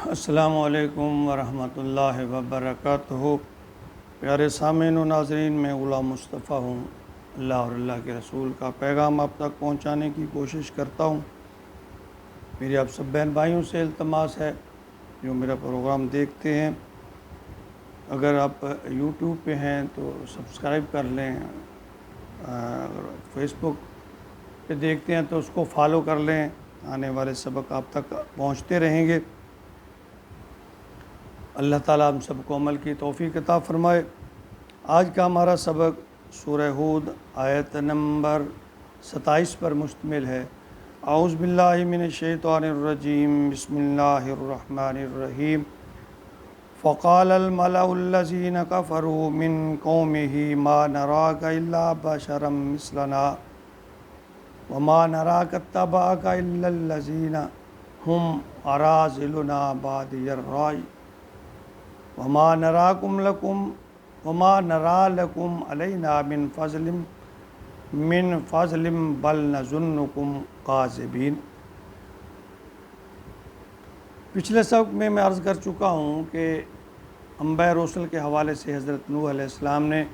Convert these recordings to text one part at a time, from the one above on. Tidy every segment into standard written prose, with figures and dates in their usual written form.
السلام علیکم ورحمۃ اللہ وبرکاتہ۔ پیارے سامعین و ناظرین، میں غلام مصطفیٰ ہوں۔ اللہ اور اللہ کے رسول کا پیغام آپ تک پہنچانے کی کوشش کرتا ہوں۔ میری آپ سب بہن بھائیوں سے التماس ہے جو میرا پروگرام دیکھتے ہیں، اگر آپ یوٹیوب پہ ہیں تو سبسکرائب کر لیں، اگر فیس بک پہ دیکھتے ہیں تو اس کو فالو کر لیں، آنے والے سبق آپ تک پہنچتے رہیں گے۔ اللہ تعالیٰ ہم سب کو عمل کی توفیق عطا فرمائے۔ آج کا ہمارا سبق سورہ ہود آیت نمبر 27 پر مشتمل ہے۔ اعوذ باللہ من الشیطان الرجیم، بسم اللہ الرحمن الرحیم۔ فقال الملأ الذین کفروا من قومہ ما نراک الا بشرا مثلنا وما نراک اتبعک الا الذین هم اراذلنا بادی الرأی وما نراکم علینا من فضل بل نظنکم کاذبین۔ پچھلے سبق میں عرض کر چکا ہوں کہ انبیاء رسل کے حوالے سے حضرت نوح علیہ السلام نے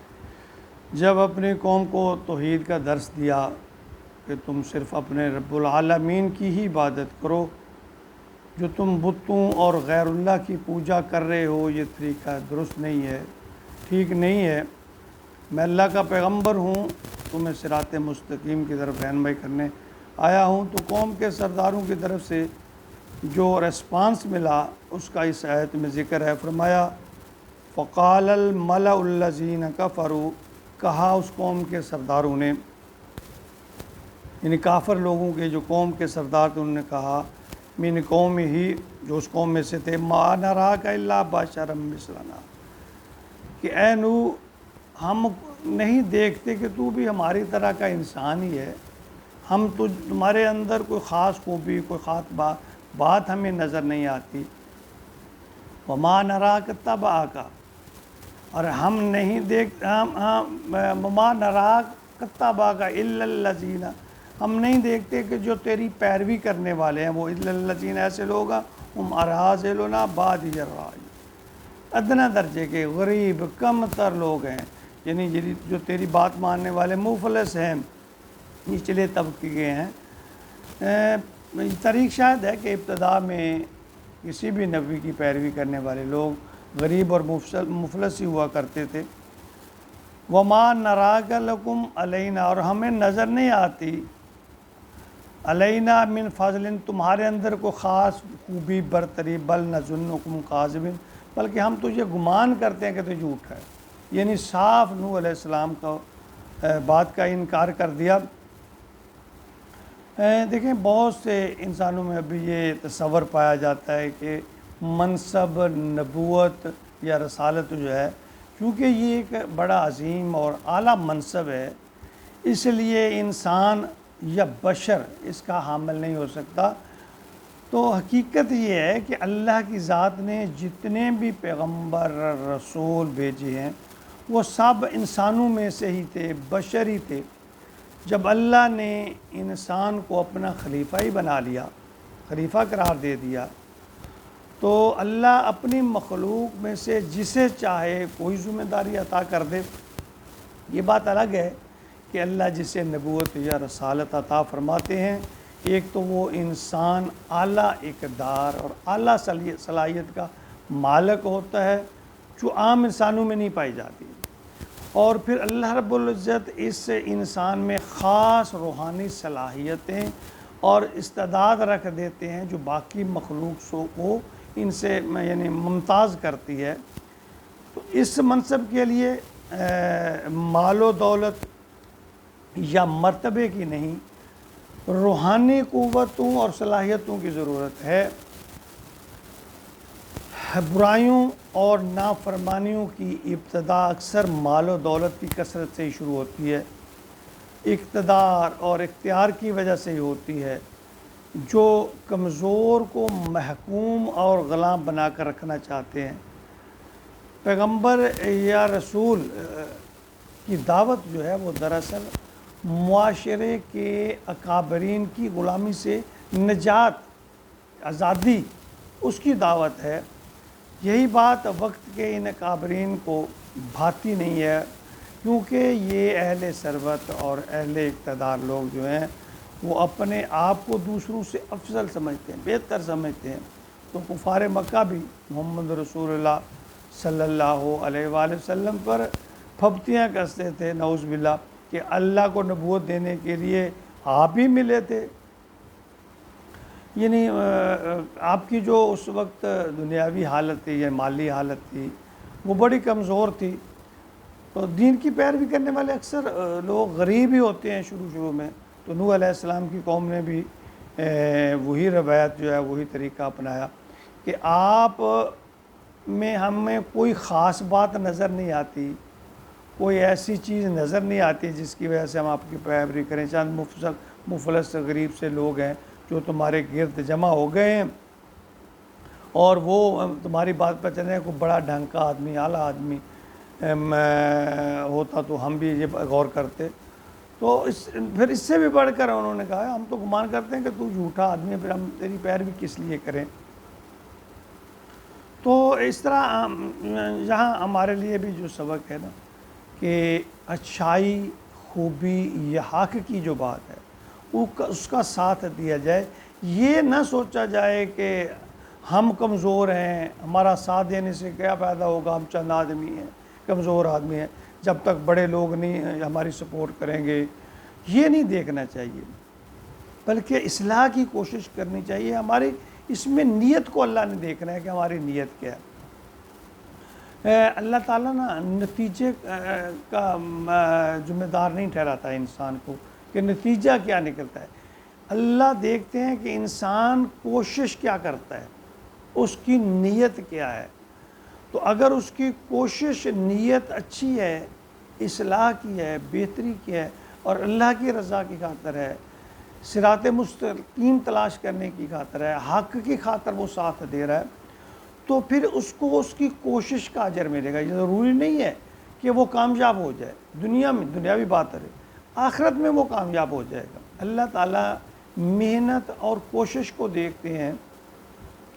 جب اپنی قوم کو توحید کا درس دیا کہ تم صرف اپنے رب العالمین کی ہی عبادت کرو، جو تم بتوں اور غیر اللہ کی پوجا کر رہے ہو یہ طریقہ درست نہیں ہے، ٹھیک نہیں ہے۔ میں اللہ کا پیغمبر ہوں، تمہیں صراط مستقیم کی طرف رہنمائی کرنے آیا ہوں۔ تو قوم کے سرداروں کی طرف سے جو ریسپانس ملا اس کا اس آیت میں ذکر ہے۔ فرمایا فقال الملأ الذین کفروا، کہا اس قوم کے سرداروں نے، یعنی کافر لوگوں کے جو قوم کے سردار تھے انہوں نے کہا، من قوم ہی، جو اس قوم میں سے تھے، ما نراک الا بشرا مثلنا، کہ اے نوح ہم نہیں دیکھتے کہ تو بھی ہماری طرح کا انسان ہی ہے، ہم تو تمہارے اندر کوئی خاص خوبی، کوئی خاص بات ہمیں نظر نہیں آتی۔ وما نراک اتبعک، اور ہم نہیں دیکھتے، وما نراک اتبعک الا الذین، ہم نہیں دیکھتے کہ جو تیری پیروی کرنے والے ہیں وہ الا الذین، ایسے لوگ ہیں، ہم اراذلنا بادی الرأی، ادنا درجے کے غریب کم تر لوگ ہیں، یعنی جو تیری بات ماننے والے مفلس ہیں، نچلے طبقے کے ہیں۔ طریق شاید ہے کہ ابتدا میں کسی بھی نبی کی پیروی کرنے والے لوگ غریب اور مفلس ہی ہوا کرتے تھے۔ وما نراک لکم علینا، اور ہمیں نظر نہیں آتی، علینا من فضل، تمہارے اندر کو خاص خوبی برتری، بل نظنکم کاذبین، بلکہ ہم تجھے گمان کرتے ہیں کہ تو جھوٹ ہے۔ یعنی صاف نوح علیہ السلام کا بات کا انکار کر دیا۔ دیکھیں بہت سے انسانوں میں ابھی یہ تصور پایا جاتا ہے کہ منصب نبوت یا رسالت جو ہے، کیونکہ یہ ایک بڑا عظیم اور اعلیٰ منصب ہے، اس لیے انسان یا بشر اس کا حامل نہیں ہو سکتا۔ تو حقیقت یہ ہے کہ اللہ کی ذات نے جتنے بھی پیغمبر رسول بھیجے ہیں وہ سب انسانوں میں سے ہی تھے، بشر ہی تھے۔ جب اللہ نے انسان کو اپنا خلیفہ ہی بنا لیا، خلیفہ قرار دے دیا، تو اللہ اپنی مخلوق میں سے جسے چاہے کوئی ذمہ داری عطا کر دے۔ یہ بات الگ ہے کہ اللہ جسے نبوت یا رسالت عطا فرماتے ہیں، ایک تو وہ انسان اعلیٰ اقدار اور اعلیٰ صلاحیت کا مالک ہوتا ہے جو عام انسانوں میں نہیں پائی جاتی، اور پھر اللہ رب العزت اس انسان میں خاص روحانی صلاحیتیں اور استعداد رکھ دیتے ہیں جو باقی مخلوق کو ان سے یعنی ممتاز کرتی ہے۔ تو اس منصب کے لیے مال و دولت یا مرتبے کی نہیں، روحانی قوتوں اور صلاحیتوں کی ضرورت ہے۔ برائیوں اور نافرمانیوں کی ابتدا اکثر مال و دولت کی کثرت سے ہی شروع ہوتی ہے، اقتدار اور اختیار کی وجہ سے ہی ہوتی ہے۔ جو کمزور کو محکوم اور غلام بنا کر رکھنا چاہتے ہیں، پیغمبر یا رسول کی دعوت جو ہے وہ دراصل معاشرے کے اکابرین کی غلامی سے نجات، آزادی اس کی دعوت ہے۔ یہی بات وقت کے ان اکابرین کو بھاتی نہیں ہے، کیونکہ یہ اہل ثروت اور اہل اقتدار لوگ جو ہیں وہ اپنے آپ کو دوسروں سے افضل سمجھتے ہیں، بہتر سمجھتے ہیں۔ تو کفار مکہ بھی محمد رسول اللہ صلی اللہ علیہ وآلہ وسلم پر پھپتیاں کستے تھے، نعوذ باللہ، کہ اللہ کو نبوت دینے کے لیے آپ ہی ملے تھے۔ یعنی آپ کی جو اس وقت دنیاوی حالت تھی یا مالی حالت تھی وہ بڑی کمزور تھی، تو دین کی پیروی کرنے والے اکثر لوگ غریب ہی ہوتے ہیں شروع میں۔ تو نوح علیہ السلام کی قوم نے بھی وہی روایت جو ہے، وہی طریقہ اپنایا کہ آپ میں ہمیں کوئی خاص بات نظر نہیں آتی، کوئی ایسی چیز نظر نہیں آتی جس کی وجہ سے ہم آپ کی پیروی کریں۔ چند مفلس غریب سے لوگ ہیں جو تمہارے گرد جمع ہو گئے ہیں اور وہ تمہاری بات پر چل رہے ہیں۔ کوئی بڑا ڈھنگ کا آدمی، اعلیٰ آدمی ہوتا تو ہم بھی یہ غور کرتے۔ تو پھر اس سے بھی بڑھ کر انہوں نے کہا ہم تو گمان کرتے ہیں کہ تو جھوٹا آدمی ہے، پھر ہم تیری پیروی کس لیے کریں۔ تو اس طرح یہاں ہمارے لیے بھی جو سبق ہے نا کہ اچھائی، خوبی یا حق کی جو بات ہے اس کا ساتھ دیا جائے۔ یہ نہ سوچا جائے کہ ہم کمزور ہیں، ہمارا ساتھ دینے سے کیا فائدہ ہوگا، ہم چند آدمی ہیں، کمزور آدمی ہیں، جب تک بڑے لوگ نہیں ہماری سپورٹ کریں گے، یہ نہیں دیکھنا چاہیے، بلکہ اصلاح کی کوشش کرنی چاہیے۔ ہماری اس میں نیت کو اللہ نے دیکھنا ہے کہ ہماری نیت کیا ہے۔ اللہ تعالیٰ نا نتیجے کا ذمہ دار نہیں ٹھہراتا ہے انسان کو کہ نتیجہ کیا نکلتا ہے۔ اللہ دیکھتے ہیں کہ انسان کوشش کیا کرتا ہے، اس کی نیت کیا ہے۔ تو اگر اس کی کوشش، نیت اچھی ہے، اصلاح کی ہے، بہتری کی ہے اور اللہ کی رضا کی خاطر ہے، صراط مستقیم تلاش کرنے کی خاطر ہے، حق کی خاطر وہ ساتھ دے رہا ہے، تو پھر اس کو اس کی کوشش کا اجر ملے گا۔ یہ ضروری نہیں ہے کہ وہ کامیاب ہو جائے دنیا میں، دنیاوی بات ہے، آخرت میں وہ کامیاب ہو جائے گا۔ اللہ تعالیٰ محنت اور کوشش کو دیکھتے ہیں،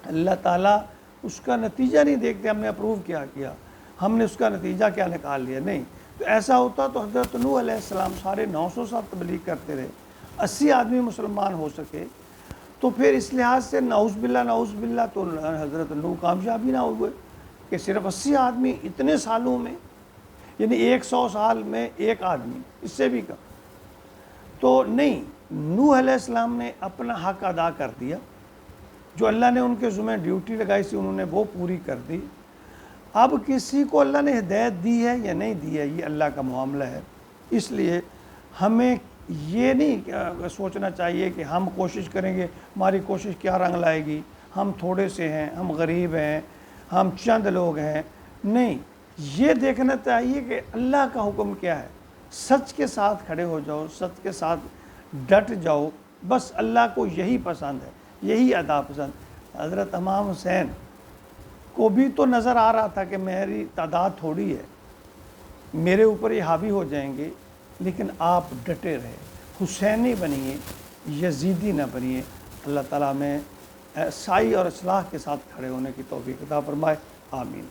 اللہ تعالیٰ اس کا نتیجہ نہیں دیکھتے ہم نے اپروو کیا کیا، ہم نے اس کا نتیجہ کیا نکال لیا، نہیں۔ تو ایسا ہوتا تو حضرت نوح علیہ السلام 950 سال تبلیغ کرتے رہے، 80 آدمی مسلمان ہو سکے، تو پھر اس لحاظ سے نعوذ باللہ تو حضرت نوح کامیاب ہی نہ ہوئے کہ صرف 80 آدمی اتنے سالوں میں، یعنی 100 سال میں ایک آدمی، اس سے بھی کم۔ تو نہیں، نوح علیہ السلام نے اپنا حق ادا کر دیا، جو اللہ نے ان کے ذمہ ڈیوٹی لگائی تھی انہوں نے وہ پوری کر دی۔ اب کسی کو اللہ نے ہدایت دی ہے یا نہیں دی ہے، یہ اللہ کا معاملہ ہے۔ اس لیے ہمیں یہ نہیں سوچنا چاہیے کہ ہم کوشش کریں گے، ہماری کوشش کیا رنگ لائے گی، ہم تھوڑے سے ہیں، ہم غریب ہیں، ہم چند لوگ ہیں۔ نہیں، یہ دیکھنا چاہیے کہ اللہ کا حکم کیا ہے، سچ کے ساتھ کھڑے ہو جاؤ، سچ کے ساتھ ڈٹ جاؤ، بس اللہ کو یہی پسند ہے، یہی ادا پسند۔ حضرت امام حسین کو بھی تو نظر آ رہا تھا کہ میری تعداد تھوڑی ہے، میرے اوپر یہ حاوی ہو جائیں گے، لیکن آپ ڈٹے رہے، حسینی بنیے، یزیدی نہ بنیے۔ اللہ تعالیٰ میں سعی اور اصلاح کے ساتھ کھڑے ہونے کی توفیق عطا فرمائے، آمین۔